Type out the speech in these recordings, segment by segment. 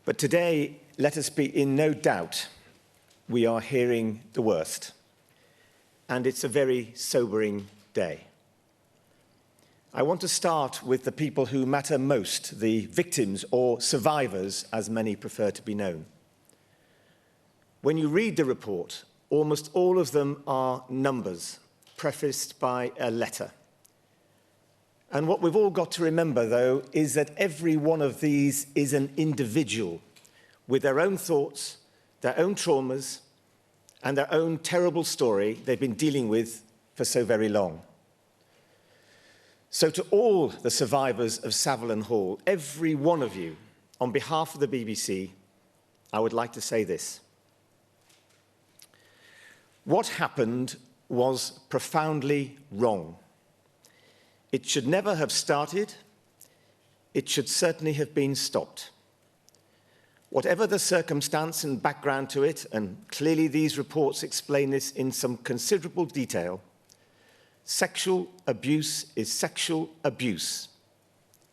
But today, let us be in no doubt, we are hearing the worst. And it's a very sobering day. I want to start with the people who matter most, the victims or survivors, as many prefer to be known. When you read the report, almost all of them are numbers, prefaced by a letter. And what we've all got to remember, though, is that every one of these is an individual with their own thoughts, their own traumas, and their own terrible story they've been dealing with for so very long. So to all the survivors of Savile and Hall, every one of you, on behalf of the BBC, I would like to say this. What happened was profoundly wrong. It should never have started. It should certainly have been stopped. Whatever the circumstance and background to it, and clearly these reports explain this in some considerable detail, sexual abuse is sexual abuse.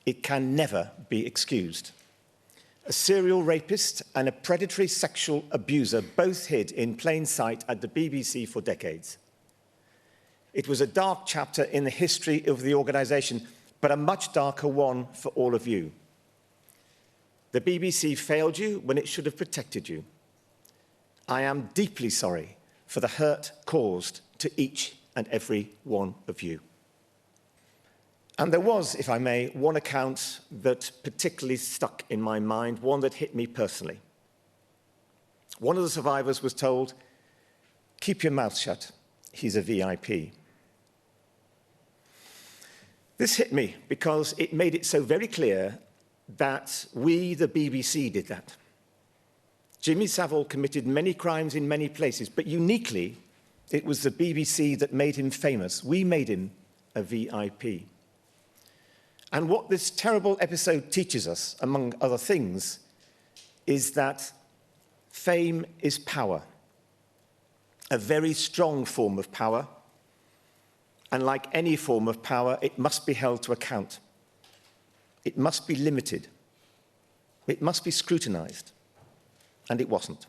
It can never be excused. A serial rapist and a predatory sexual abuser both hid in plain sight at the BBC for decades. It was a dark chapter in the history of the organisation, but a much darker one for all of you. The BBC failed you when it should have protected you. I am deeply sorry for the hurt caused to each and every one of you. And there was, if I may, one account that particularly stuck in my mind, one that hit me personally. One of the survivors was told, "Keep your mouth shut, he's a VIP." This hit me because it made it so very clear that we, the BBC, did that. Jimmy Savile committed many crimes in many places, but uniquely, it was the BBC that made him famous. We made him a VIP. And what this terrible episode teaches us, among other things, is that fame is power, a very strong form of power. And like any form of power, it must be held to account. It must be limited. It must be scrutinized. And it wasn't.